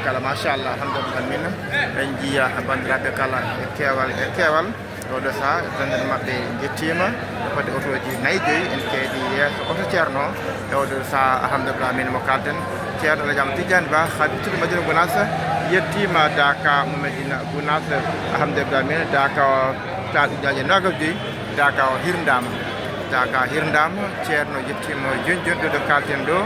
kala machallah alhamdulillah min en jiya bandiraɓe kala e keewal oɗo saha denden mabɓe jettima fodde otoji nayyi joyyi en keedi yeeso oto ceerno e oɗo saha alhamdulillah min mo kalten ceerno aladiama Tidiane Ba habitude Madina Gounass yettima daka mo Medina Gounass alhamdulillah min daka taɗujaji nogas joyyi daka o hirdama ceerno yettima joni ɗo kalten ɗo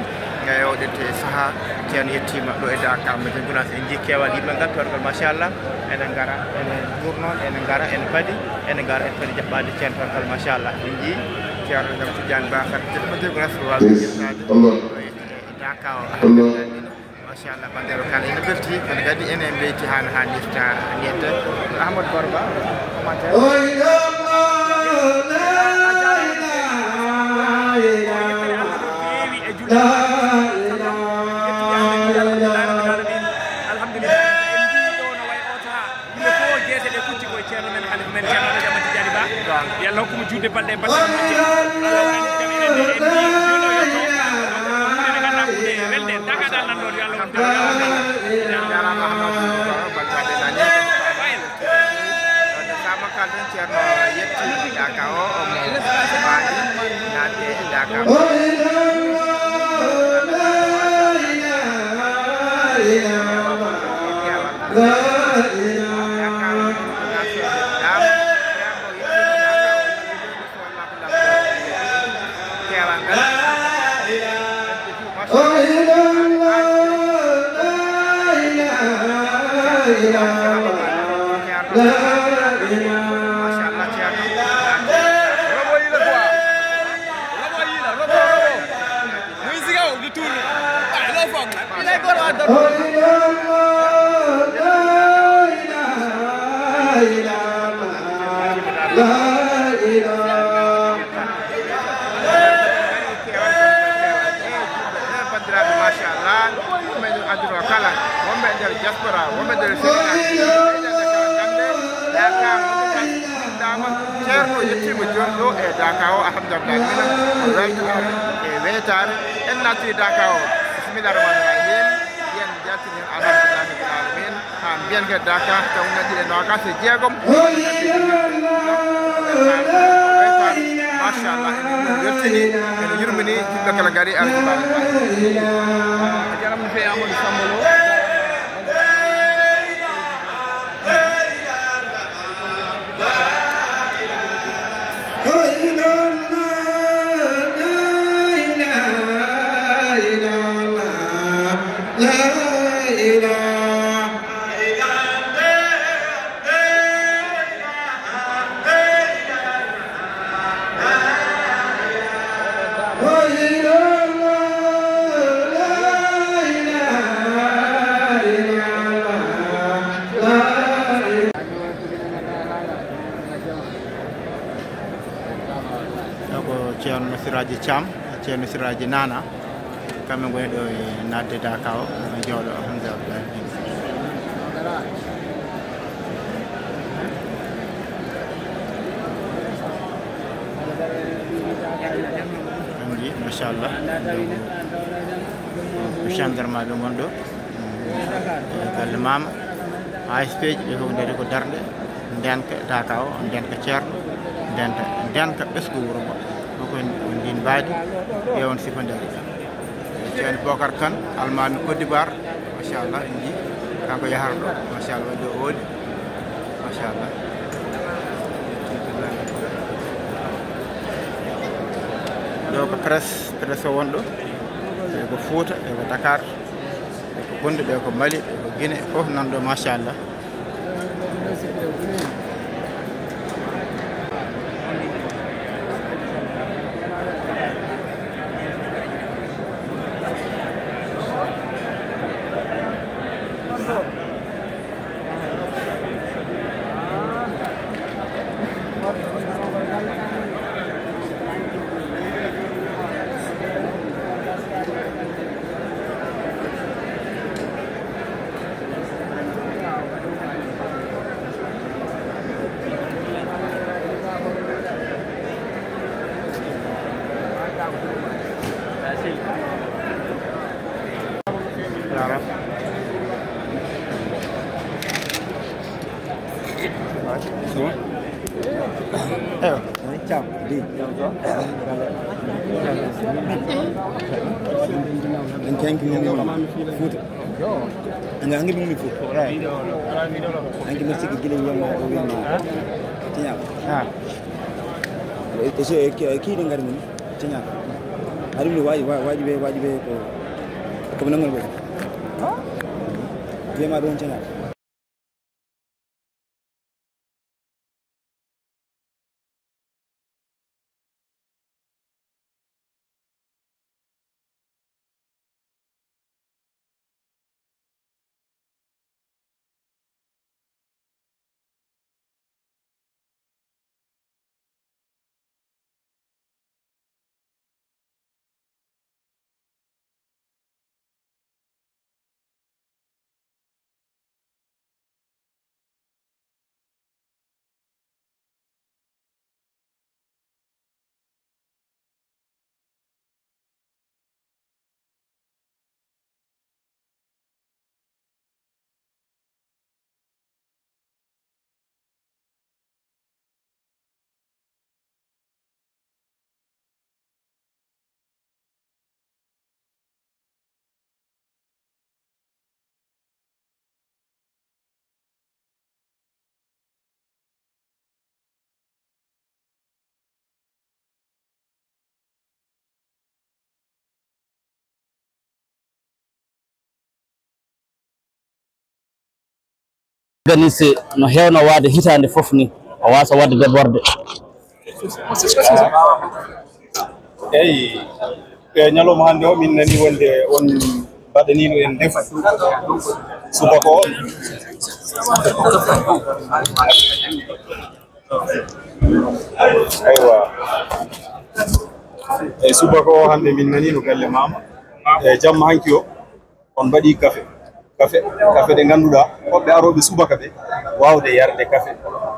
e oɗete saaha ceerno yettima ɗo e Dakar Madina Gounass en jii kewal yimɓe ngal torgal machallah enen gara enen gurnon enen gara en paadi enen gara en paadi jaɓɓade ceerno torgal machallah en jii ceerno jam Tidiane Ba habitude Madina Gounass wawi yettade Dakar o machallah bandero kala ene belti kono kadi enen beyti hano hannirta niyedde Ahmadou Barba yalla hokkumo juude balɗe ceerno yetti Dakar o omo baadi naatde Dakar diaspora wonɓe nder ceerno yettima joni ɗo e Dakar o alhamdulillah minen weltare e weytare en nattiri Dakar o bismillah rahmani rahim yen jaltini alhamdulillahi rabbil alamin ha mbiyen ke Dakar taw ngaɗiɗe nogas e jeegom weytare machallah en weltini en yurmini yimɓe kala gaari alhamdulillah jaram no fewi Amadou Sambolo ceerno Siraji Thiam ceerno Siraji Nana kamɓe goni ɗo e nadde Dakar o jooɗo alhamdulillah anji machallah gendarme ɓe gonɗo galle mama ASP ji ɓe fof ndede ko darde ndenka Dakar o ndenka ceerno ndenka ɓesgu wuuro ngo koko ndin mbaadi ƴewon sifa nder ceerno Bocar Kane almami Côte d'Ivoire machallah en jii kanko yahata ɗo machallah waɗi ɗo ooli machallah ɗo ko presse o wonɗo ɓe ko Fouta ɓe ko Dakar ɓe ko Gonde ɓe ko Mali ɓe ko Guinée fof nan ɗo machallah Ciao. Thank you. Food. Angi mingi food. Angi mesti gile yang Tinya. Itu sih ki dengar mun. Tinya. Hari ni wajib ko. Kemenangan boleh. Dia mah don tinya. Organise no hewno waade hitande fof ni o wasa wadde deborde eyi ñalowma hannde o min nani wonde on mbaɗanino en defu subaka o aywa eyi subaka o hannde min nanino galle mama e jamma hanki o on mbaɗi café ɗe ngannduɗaa hoɓɓe arooɓe subaka ɓe waawde yarde café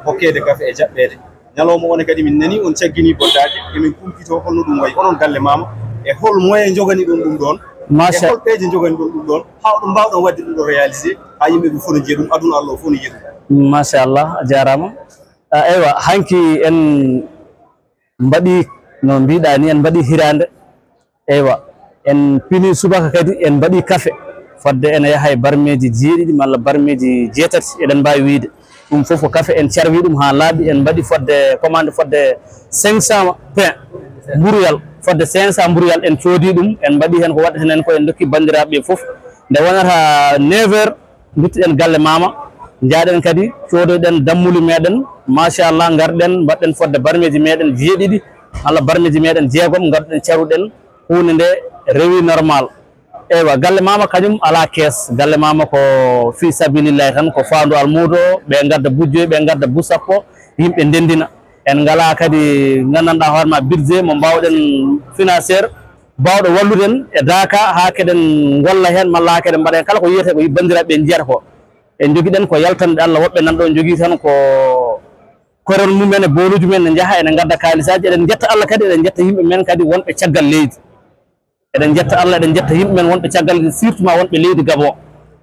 hokkede café e jaɓɓeede ñalawma one kadi min nani on caggini boddaaje emin kumpito holno ɗum wayi onon galle maama e hol moyen jogani ɗum ɗon e hol peeje jogani ɗum ɗon haa ɗum mbawɗon wadde ɗum ɗo réalisé haa yimɓe ɓe fof no jiya ɗum aduna Allah o fof no jiya ɗum machallah a jarama eywa hanki en mbaɗi no mbiɗa ni en mbaɗi hirande eywa en pini subaka kadi en mbaɗi café fodde ene yaha e barmeji jeeɗiɗi malla barmeji jeetati eɗen mbawi wiide ɗum fof ko café en carwi ɗum ha laaɓi en mbaɗi fodde commande fodde 500 pain mburuyal fodde 500 mburuyal en coodi ɗum en mbaɗi hen ko waɗata hen ko en dokki bandiraɓe fof nde wonata 9 heures duttoɗen galle mama jaaɗen kadi coodoyɗen dammuli meɗen machallah garɗen mbaɗɗen fodde barmeji meɗen jeeɗiɗi malla barmeji meɗen jeegom garɗen caruɗen hunde nde rewi normal eywa galle mama kañum ala kees galle mama ko fi sabilillahi tan ko faandu almudo ɓe gadda bujjoy ɓe gadda busappo yimɓe ndendina en ngala kadi gandanɗa hoorema budget mo mbawɗen financiére bawɗo walluden e daka ha keɗen golla hen malla ha keɗen mbaɗa hen kala ko yiyete ko bandiraɓe jiyata ko en joguiɗen ko yaltande Allah woɓɓe nanɗo jogui tan ko koron mumen e boluji men ne jaaha ene gadda kalisaji eɗen jetta Allah kadi eɗen jetta yimɓe men kadi wonɓe caggal leydi eɗen jetta Allah eɗen jetta yimɓe men wonɓe caggal surtout ma wonɓe leydi Gabon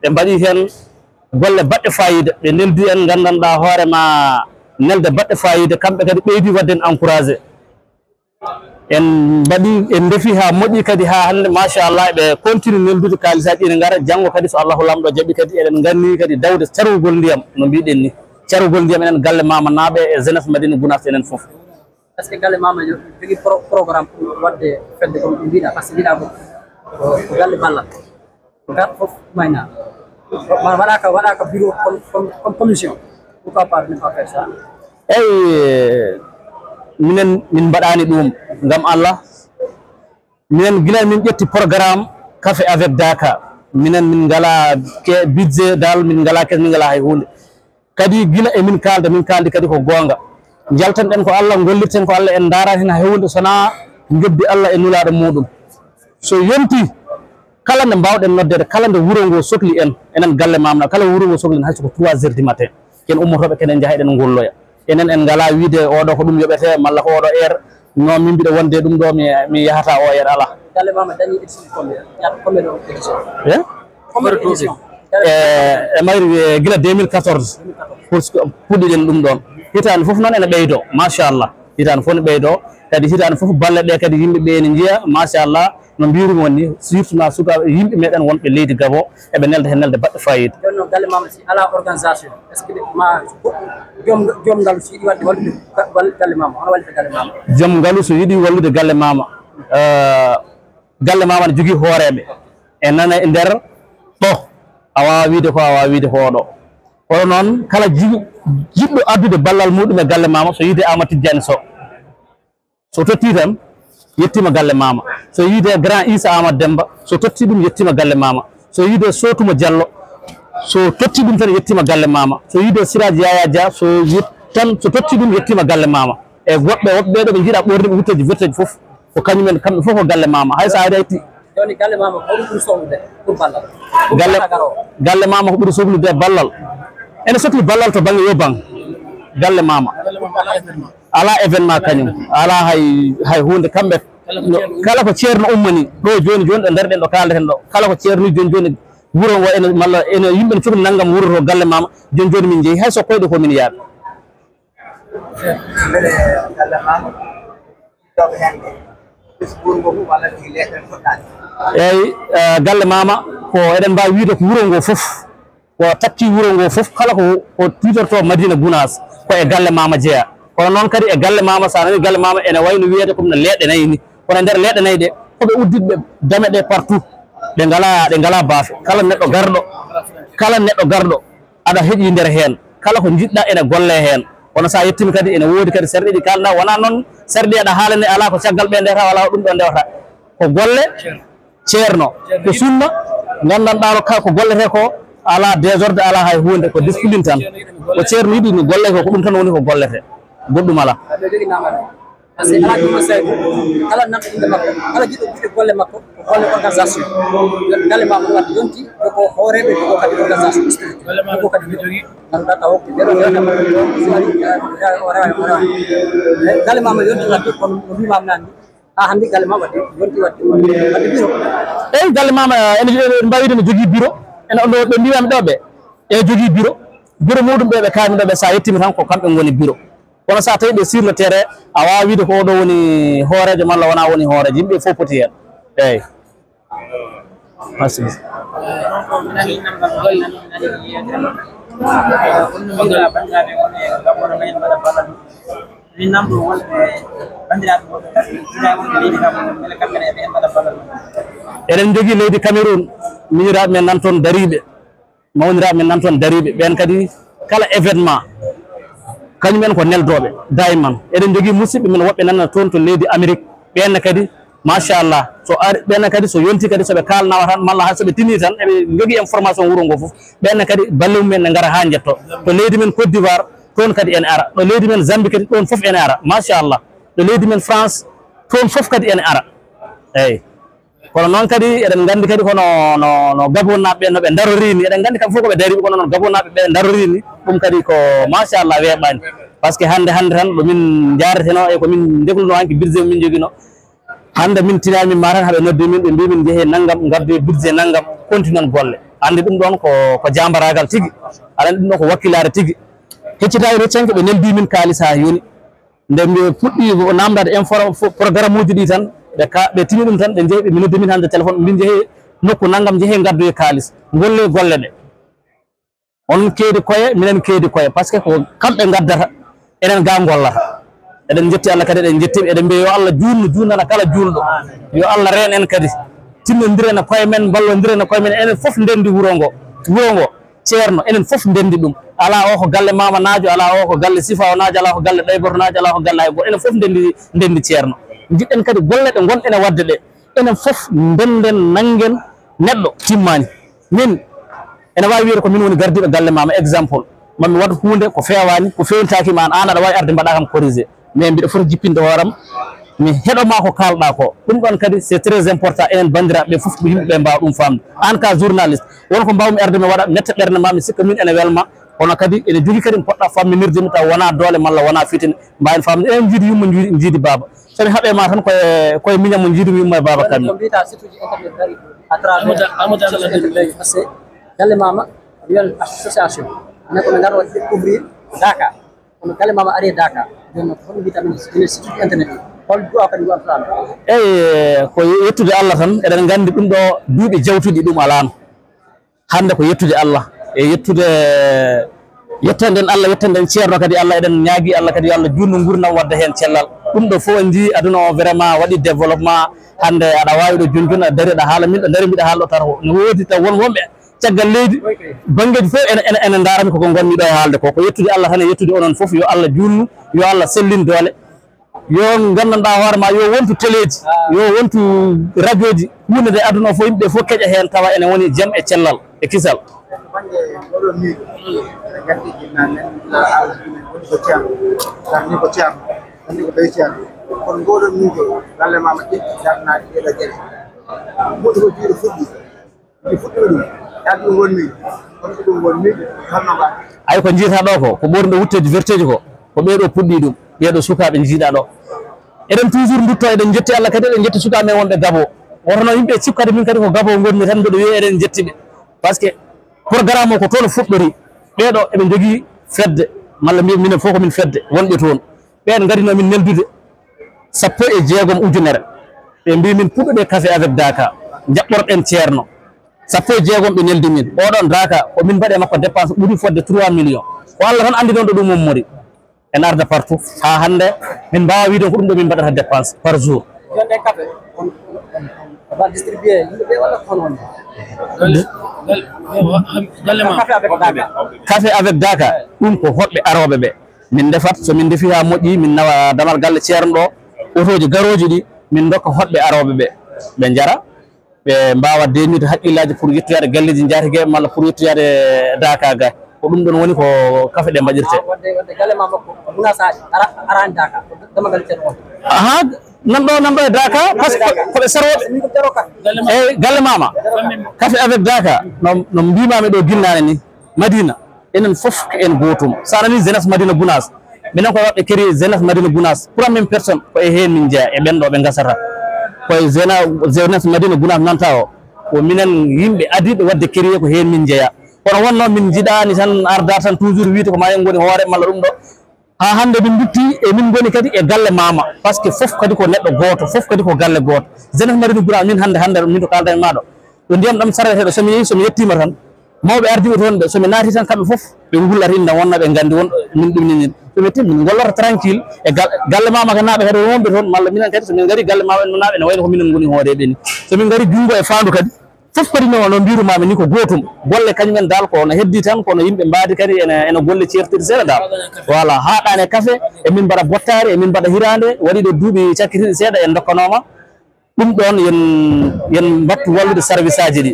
ɓe mbaɗi hen golle baɗɗe fayida ɓe neldi en gandanɗa hoorema nelde baɗɗe fayida kamɓe kadi ɓeydi wadde en encouragé en mbaɗi en deefi ha moƴƴi kadi ha hande machallah ɓe continue neldude kalisaji ene gara janggo kadi so Allahu lamɗo jaaɓi kadi eɗen ganni kadi dawde carugol ndiyam no mbiɗen ni carugol ndiyam enen galle mama naaɓe e jeunesse Madina Gounass enen foof est ce que galle mama jogui programme pour wadde fedde comme mbiɗa par ce que mbiɗa ko galle ballal ko gar foof mayna waɗaka bureau comme commission pourquoi pas ne pas faire ça eyyi minen min mbaɗani ɗum ngam Allah minen guila min ƴetti programme café avec Daka minen min ngala budget dal min ngala kes min ngala hay hunde kadi guila e min kaldi kadi ko gonga jaltanɗen ko Allah gollirten ko Allah en dara hen hay hunde sona jobbi Allah e nulaɗo muɗum so yonti kala nde mbawɗen noddede kala nde wuuro ngo sohli en enen galle mamna kala wuuro ngo sohli en hayso ko 3 heures du matin ken ummotoɓe kenen jaaha eɗen golloya enen en ngala wiide oɗo ko ɗum yoɓete malla ko oɗo heure non min mbiɗa wonde ɗum ɗo mi yahata o heure ala galle mama dañi édition combien de édition combien de édition e mayri guila 2014 puɗɗiɗen ɗum ɗon hitande fof noon ene ɓeydo machallah hitande fof ne ɓeydo kadi hitande fof balle ɗe kadi yimɓeɓe ene jiiya machallah no mbirumi wonni surtout sukaɓe yimɓe meɗen wonɓe leydi Gabon eɓe nelda hen nelde baɗɗo fayida jonno galle mama si ala organisation est ce que ma joom ngalu si yiɗi wadde wallude galle mama hono wallita galle mama joom ngalu so yiiɗi wallude galle mama ne jogui hooreɓe e nana e nder ɗo a wawa wiide ko a wawa wiide ko ɗo kono noon kala jiɗɗo addude ballal muɗum e galle mama so yiide Amadou Tidiane Sow so totti tan yettima galle mama so yiide grand Issa Amadou Demba so totti ɗum yettima galle mama so yiide Sotuma Diallo so totti ɗum tan yettima galle mama so yiide Siraji Yaya Dia so totti ɗum yettima galle mama e woɓɓe ɓeɗo ɓe jiiɗa ɓorde ɓe wutteji wetteji foof ko kañumen kamɓe fof ko galle mama hay sa ari ayti joni galle mama ko ɓuri sohlude pour ballal galle mama ko ɓuri sohlude ballal ene sohli ballal to banggue yo bang galle mama ala événement kañum ala hay hunde kamɓe kala ko ceerno ummani ɗo joni ɗo darɗen ɗo kaleten ɗo kala ko ceerni joni wuro ngo ene malla ene yimɓe ne cohli naggam wuro to galle mama joni min jeeyi hay so koyɗo komin yaaɓe eyyi galle mama ko eɗen mbawi wiide ko wuro ngo foof ko takki wuro ngo foof kala ko titorto Madina Gounass ko e galle mama jeeya kono noon kadi e galle mama sa nani galle mama ene wayno wiyede comme no leɗɗe nayyi ni kono nder leɗɗe nayyi ɗe koɓe uddiɓe dame ɗe partout ɗe ngala baafe kala neɗɗo garɗo aɗa heeƴi nder hen kala ko jiɗɗa ene golle hen kono sa yettimi kadi ene woodi kadi sarɗi ɗi kalɗa wona noon sarɗi aɗa haalani ala ko caggal ɓe ndewata wala ɗum ɗo ndewata ko golle ceerno ko sunna gandanɗa ko gollete ko ala désordre ala hay hunde ko discipline tan ko ceerno yiɗi ni golle ko ɗum tan woni ko gollete goɗɗum ala parce que ala ɗum sey kala namɗo inde makko kala jiɗɗo wiide golle makko ko golle organisation galle mama ɗum wadde yonti ko hooreɓe ko kadi organisation ko kadi jogi ganduɗa taw ko ɗeɗo galle mama yonti wadde kono no mbimami nani ha hande galle mama wadde yonti wadde bureau eyyi galle mama ene mbawide ne jogui bureau ene ɗo ɓe mbiyami ɗo ɓe e jogui bureau muɗum ɓe kalmi ɗo ɓe sa yettimi tan ko kamɓe goni bureau kono sa tawi ɓe sur le terrain a wawa wiide ko oɗo woni hoorejo malla wona woni hoorejo yimɓe fof poti hen eyyi merci eɗen jogui leydi Cameroun miñiraɓe men nan toon dariɓe mawniraɓe men nan toon dariɓe ɓen kadi kala événement kañumen ko neldoɓe dayman eɗen jogui musidɓe men woɓɓe nanna toon to leydi Amérique ɓenne kadi machallah so ari ɓenne kadi so yonti kadi soɓe kalnawa tan malla ha soɓe tini tan eɓe jogui information wuuro ngo foof ɓenne kadi balle mumen ne gara ha jetto to leydi men Côte d'Ivoire toon kadi ene ara ɗo leydi men Zambie kadi ɗon foof ene ara machallah ɗo leydi men France toon foof kadi ene ara eyyi kono noon kadi eɗen gandi kadi kono no Gabon naɓe ɓe noɓe darorini eɗen gandi kamɓe fof koɓe dariɓe kono noon Gabon naɓe ɓe darorini ɗum kadi ko machallah weeɓani par ce que hande tan ɗomin jareteno e komin degluno hanki budget min joguino hande min tinani min ma tan haaɓe noddi min ɓe mbi min jeehe naggam gaddoye budget naggam continue on golle andi ɗum ɗon ko jambaragal tigui aɗa andi ɗum ɗo ko wakkilare tigui heccitawi reccanke ɓe neldi min kalis ha yoni nde ɓe puɗɗi namdade programme uji ɗi tan ɓe tini ɗum tan ɓe jeehi ɓe noddi min hande téléphone min jeehe nokku naggam jeehe gaddoye kalis golle golle ɗe on keedi koye minen keedi koye par ce que ko kamɓe gaddata enen ga gollata eɗen jetti Allah kadi eɗen jettiɓe eɗen mbiya yo Allah junnana kala julɗo yo Allah reen en kadi tinnodiren koye men ballodiren koye men enen foof ndendi wuro ngo ceerno enen foof ndendi ɗum ala o ko galle mama naajo ala o ko galle sifa o naajo ala ko galle ɗayboto naajo ala ko galle haygo enen foof ndendi ceerno jiɗɗen kadi golle ɗe gonɗen e wadde ɗe enen foof ndenden nanggen neɗɗo timmani min ene wawi wiide ko min woni gardiɗo galle mama exemple mami waɗa hunde ko fewani ko fewntakima an aɗa wawi arde mbaɗa kam corrigé mais mbiɗa foti jippinde hooram mi heɗoma ko kalɗa ko ɗum ɗon kadi c'est très important enen bandiraɓe foof yimɓeɓe mbawa ɗum famde an ka journaliste wonko mbawmi arde mi waɗa metta ɓerde ma mi sikka min ene welma kono kadi ene jogui kadi mi poɗɗa famminirde mi taw wona doole malla wona fitine mbawen famde enen jiidi yummo jiidi baba somi haɓema tan koye miñam mo jiidumi yummo e baba kammi parce que galle mama yon association ne ko ngar waɗi découvrir Dakar kono galle mama ari Dakar jonno ko vitamin ene site internet hol do akadi wa plan ko yettude Allah tan eden gandi dum do duubi jawtudi dum alano hande ko yettude Allah e yettude yettanden Allah yettanden ceerno kadi Allah eden nyaagi Allah kadi Allah junno gurnam wadda hen cellal dum do fo ndi aduna o vraiment wadi développement hande ada wawi do junjuna dari da hala min do dari mi da haaldo tar no wodi ta won wombe caggal leydi bangeji fof ene darami ko gonni do e haalde ko yettude Allah tan yettude onon fof yo Allah junnu yo Allah sellin dole yo gandanɗa hoore ma yo wontu téléji yo wontu radio ji hunde de aduna fo yimɓe fof keƴa hen tawa ene woni jaam e cellal e kisal ay ko jiita ɗo ko ɓurde wutteji verteji ko ɓeeɗo puɗɗi ɗum ɓeeɗo sukaɓe jiiɗa ɗo eɗen toujours dutto eɗen jetti Allah kadi eɗen jetti sukaɓe wonɓe Gabo wotono yimɓe cikkade min kadi ko Gabo gonmi tan mbiɗo wiya eɗen jettiɓe par ce que programme o ko toon fuɗɗori ɓeeɗo eɓe jogui fedde malla mbiya minen fof komin fedde wonɓe toon ɓen garinomin neldude 16 ujunere ɓe mbi min puɗɗoɗe café avec Dakar jaɓɓorɗen ceerno 16 ɓe neldi min oɗon Dakar ko min mbaɗe makko dépense ɓuuri fodde 3 millions ko Allah tan andi ɗon ɗo ɗum mommori en arda partout ha hande min mbawa wiide ko ɗum ɗo min mbaɗata dépense par jour jonde café on ba distribuer yimɓe wala kono café avec Dakar ɗum ko hoɓɓe aroɓe ɓe min defat so min defi ha moƴƴi min nawa damal galle ceerno ɗo otoji garoji ɗi min dokka hoɓɓe aroɓe ɓe jara ɓe mbawa denide haqqillaji pour yettoyade galleji jaatige malla pour yettoyade Dakar ga ko ɗum ɗon woni ko café ɗe mbaɗirte wadde galle ma makko buna saji arani Dakar dama galle ceerno aha nanɗo e Dakar par ce que koɓe saroɓe eyyi galle mama café avec Dakar no mbimami ɗo guilnane ni Madina enen foof ko en gotum sa nani jeunesse Madina Gounass minen ko waɓɓe kéri jeunesse Madina Gounass pour même personne ko e hen min jeeya e ɓenɗo ɓe gasata koye jeunesse Madina Gounass nanta o ko minen yimɓe adiɓe wadde kéri ko hen min jeeya kono wonno min jiɗani tan arda tan toujours wiide ko ma en goni hoore malla ɗum ɗo ha hande min dutti e min goni kadi e galle mama par ce que foof kadi ko neɗɗo goto foof kadi ko galle goto jeunesse Madina Gounass min hande min to kalda e maɗo ɗo ndiyam ɗam sarete ɗo somi yeehi somi yettima tan mawɓe ardiɓe toon ɓe somi naati tan kamɓe foof ɓe gullata inna wonna ɓe gandi won min ɗumninin somi timmi min gollota tranquille e galle mama ka naaɓe kadi wonɓe toon malla minen kadi somin gari galle mama en naaɓe ne wayno ko minen goni hooreɓe ni somin gari jungo e fandu kadi fof kadi no mbirumami ni ko gotum golle kañumen dal ko no heddi tan kono yimɓe mbaadi kadi ene golle certiri seeɗa dal voilà haɗane café emin mbaɗa bottari emin mbaɗa hirande waɗi ɗo duuɓi cakkitiɗi seeɗa en dokkanoma ɗum ɗon yen mbattu wallude service aji ɗi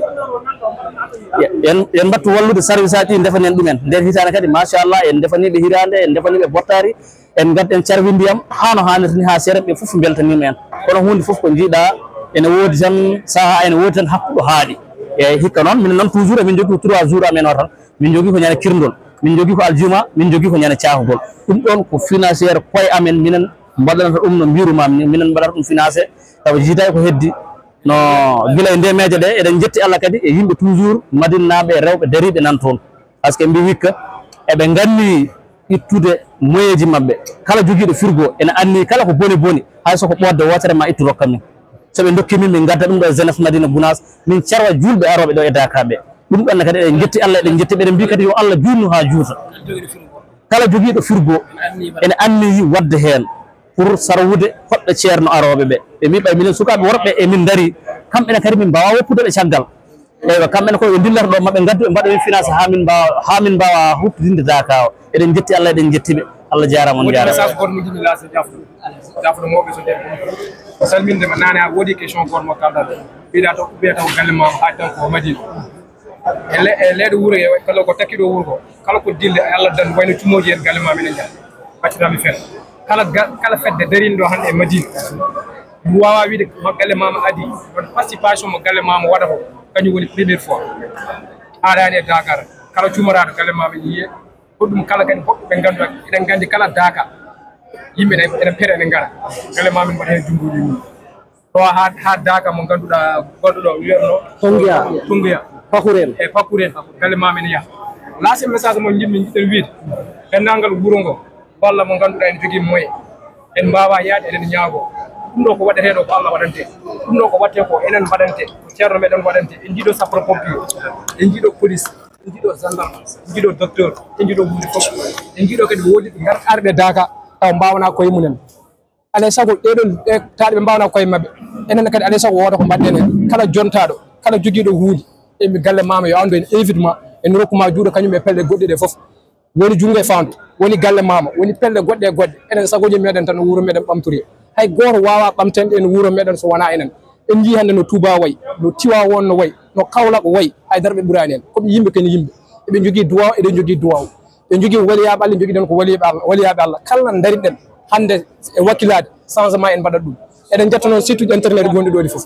en mbattu wallude service aji ɗi defanen ɗumen nder hitande kadi machallah en defaniɓe hirande en defaniɓe bottari en gadden carwi ndiyam hano hannirta ni ha seeɗa ɓe foof beltanima en kono hunde foof ko jiiɗa ene woodi tan saha ene woodi tan hakkuɗo haaɗi e hikka noon minen noon toujours emin jogui ko 3 jours amen o tan min jogui ko ñande kirndol min jogui ko aljuma min jogui ko ñande caahugol ɗum ɗon ko financiére koye amen minen mbaɗanata ɗum no mbirumami ni minen mbaɗata ɗum financé tawa jiitay ko heddi no gila e ndemeje ɗe eɗen jetti Allah kadi e yimɓe toujours madinnaɓe e rewɓe dariɓe nan toon par ce que mbi hikka eɓe ganni ittude moyeji mabɓe kala joguiɗo frigo ene anni kala ko boni hay soko ɓodde wotere ma ittu rokka min soɓe dokki min gadda ɗum ɗo e jeunesse Madina Gounass min carwa julɓe aroɓe ɗo e Dakar ɓe ɗum ɗonne kadi eɗen jetti Allah eɗen jetti ɓe eɗen mbi kadi yo Allah junnu ha juuta kala joguiɗo frigo ene anniyi wadde hen pour sarwude hoɓɓe ceerno aroɓe ɓe ɓe mbi ɓay minen sukaɓe worɓe emin daari kamɓene kadi min mbawa woppudeɓe caggal eywa kamɓene koɓe dillata ɗo maɓe gaddu ɓe mbaɗa min financé ha min mbawa huftidinde Dakar o eɗen jetti Allah eɗen jettiɓe Allah jarama on jarama salminde ma nane a woodi question goto mo kalɗa mbiɗa to ɓiya taw galle ma ha tan ko Madina e leyɗo wuuro e kala ko takkiɗo wuuro ko kala ko dille Allah dan wayno cumoji en galle ma minen jaa baccitami fen kala fedde darinde ɗo hande e Madina mi wawa wiide galle mama adi on participation mo galle mama waɗa ko kañum woni premiére fois aɗani e Dakar kala cumoraɗo galle mama yiye hoɗum kala kadi hoɓɓe ɓe ganduɗa eɗen gandi kala Dakar yimɓe enen pere enen gara galle ma min mbaɗa hen junggoji mum ɗo ha Dakar mo ganduɗa goɗɗo ɗo wiyatno Tunguya Pakuren galle ma men yaha lancé message mo jiɗɗen wiide denndangal wuuro ngo walla mo ngannduɗaa ene jogii moyen en mbaawa yaade eɗen ñaago ɗum ɗo ko waɗetee ɗo ko Allah waɗante ɗum ɗo ko waɗtee ko enen mbaɗante ko ceerno meɗen waɗante en jiiɗo sapeur pompier en jiiɗo police en jiiɗo gendarme en jiiɗo docteur en jiiɗo hunde fof en jiiɗo kadi woodi ɗi arɓe daaka taw mbaawanaa koye mumen alay sago ɗeɗon taaɗe ɓe mbawna koye maɓɓe enen kadi alay sago woda ko mbaɗɗen hen kala jontaɗo kala joguiɗo hunde emi galle mama yo andu en évidement en rokkuma juuɗo kañum e pelle goɗɗe ɗe foof woni jungo e fandu woni galle mama woni pelle goɗɗe e goɗɗe enen sagoji meɗen tan no wuuro meɗen ɓamtori hay goto wawa ɓamtende en wuuro meɗen so wona enen en jii hande no Touba wayi no Tivaouane no wayi no Kaolack wayi haydara ɓe ɓurani en koɓe yimɓe ken yimɓe eɓe jogui duwaw eɗen jogui duwaw ɓe jogui waliyaɓe Allah jogui ɗen ko waliyaɓe Allah kala daariɗen hande e wakkilade changement en mbaɗat ɗum eɗen jetta noon site uji internet gonɗi ɗo ɗi foof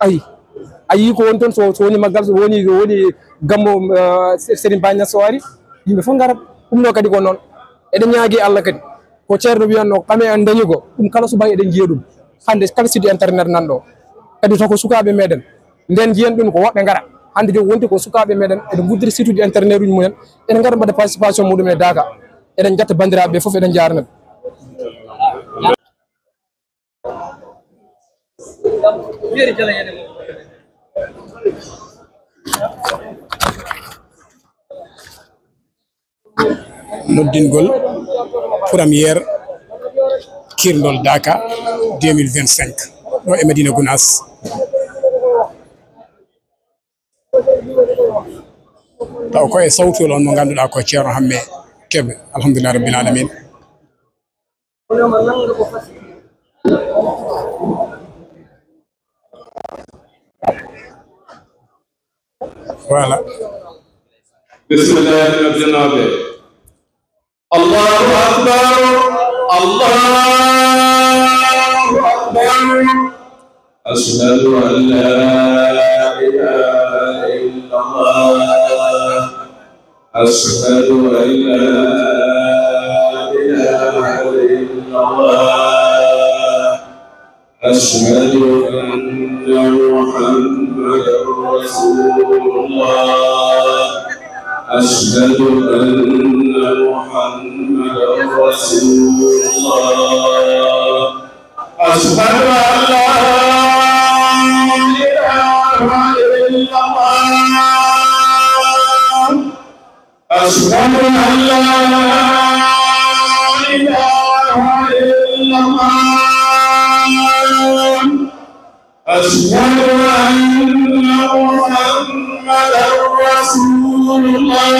ayi a yii ko woni toon so woni maggal so woni gammo Serigne Bagna so wari yimɓe fof garat ɗum ɗo kadi ko noon eɗen ñaagui Allah kadi ko ceerno wiyanno kame en dañi ko ɗum kala subaka eɗen jiiya ɗum hande kala site internet nan ɗo kadi to ko sukaɓe meɗen nden jiyen ɗum ko woɓɓe gara hande joni wonti ko sukaɓe meɗen eɗen guddiri site uji internet uji mumen eɗen gara mbaɗa participation muɗum e Daaka eɗen jetta bandiraɓe fof eɗen jarnaɓe noddingol premiére kirndol Daaka 2025 ɗo e Medina Gounass taw ko e sawtol on mo ngannduɗaa ko ceerno Hamme Kebe alhamdulillah rabbil alamin voilà bismillah janabe Allahu akbar Allahu akbar ashhadu an la ilaha illallah ashhadu an la أشهد أن محمدا رسول الله أشهد أن محمدا رسول الله أشهد أن لا إله إلا الله أشهد أن لا إله إلا الله أشهد أن محمدا رسول الله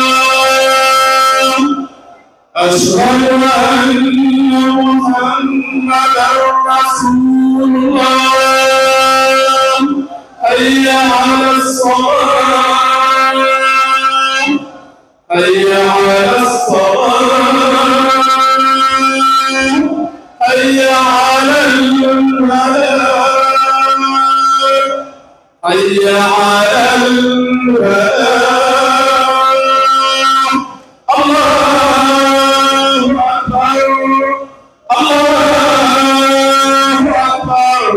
أشهد أن محمدا رسول الله حي على الصلاة حي على الصلاة حي على الفلاح حي على الفلاح الله أكبر الله أكبر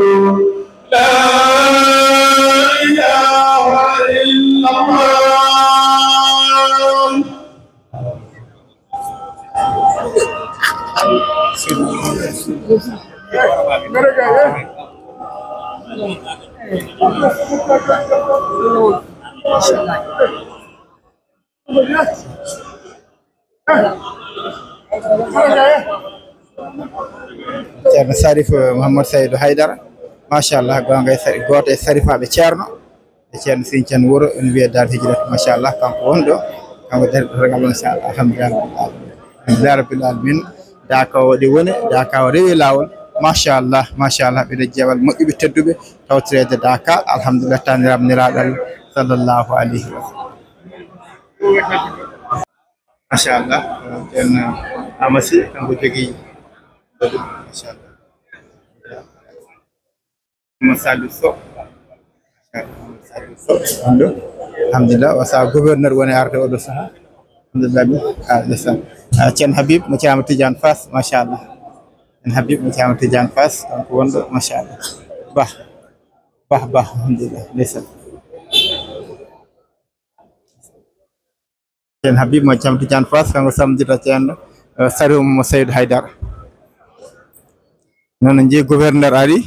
لا إله إلا الله ceerno Sarif Mouhamadou Saydou Haydara machallah gonga goto e sarifaɓe ceerno e ceerno Sinthiane Wuro ene wiye Dal Hijrat machallah kanko woni ɗo kanko dari ɗo ragal inchallah alhamdulillah rabbil alamin Daaka o waɗi woni Daaka o rewi lawol machallah ɓeɗo jeewal moƴƴuɓe tedduɓe tawtorede Daaka alhamdulillah taniraɓe nelaɗo Allah sallllahu alayhi wa sallam machallah ceerno Amasi kanko jogui machallah Salou Sow alhamdulillah o saha gouverneur woni arde oɗo saaha alhamdulillah ceerno Habib mo Thiama Tidiane Fass machallah en Habib mo Thiama Tidiane Fass kanko wonɗo machallah bah alhamdulillah ndeysan ceerno Habib mo Thiam Tidiane Fass kanko samdita ceerno Saliou mo Seydou Haydara noon jii gouverneur ari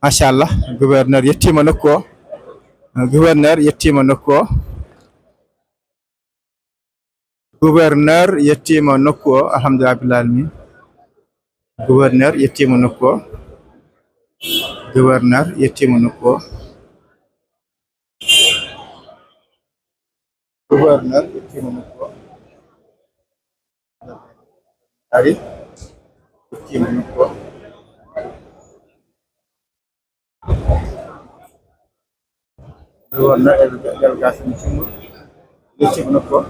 machallah gouverneur yettima nokku o gouverneur yettima nokku o gouverneur yettima nokku o alhamdulillah rabbil alamin gouverneur yettima nokku o gouverneur yettima nokku o gouverneur yettima nokku o ari yettima nokku o gouverneur délégation timur yettima nokku o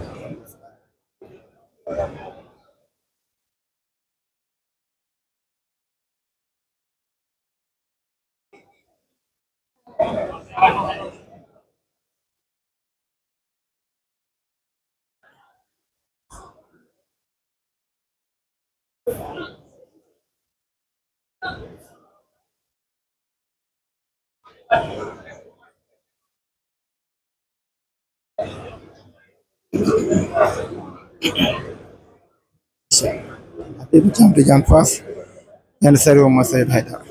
Habib Thiam Tidiane Fass ñande Saliou mo Seydou Haydara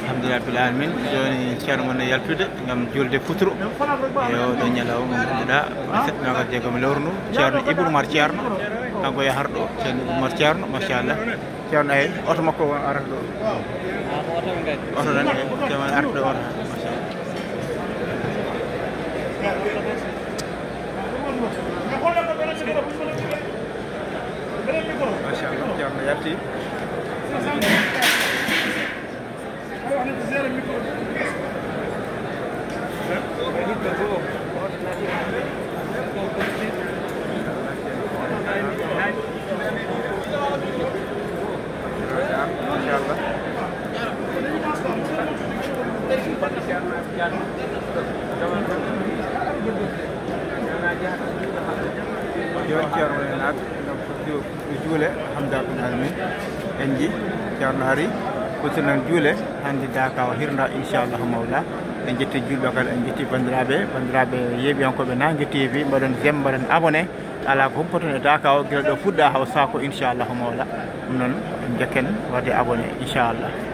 alhamdulillah rabbil alamin joni ceerno mon yaltude ngam julde futuro e oɗo ñalawma ganduɗa setnoga jeegom lewru ndu ceerno Ibou Oumar Ceerno kanko yaharɗo ceerno Ibou Oumar Ceerno machallah ceerno ay oto makko arata ɗo oto nan e ceerno arta ɗo oto machallah ceerno yalti juule alhamdulillah alamin en ji ceerno hari kotinan juule hande Dakaw hirda inchallah mawla en jetti julɓe kala en jetti bandiraɓe yeeɓiyankoɓe Nangue TV mbaɗon j'aime mbaɗon abonné ala ko humpoton e Dakaw guila ɗo fuɗɗa haw sako inchallah mawla ɗum noon en jekken wadde abonné inchallah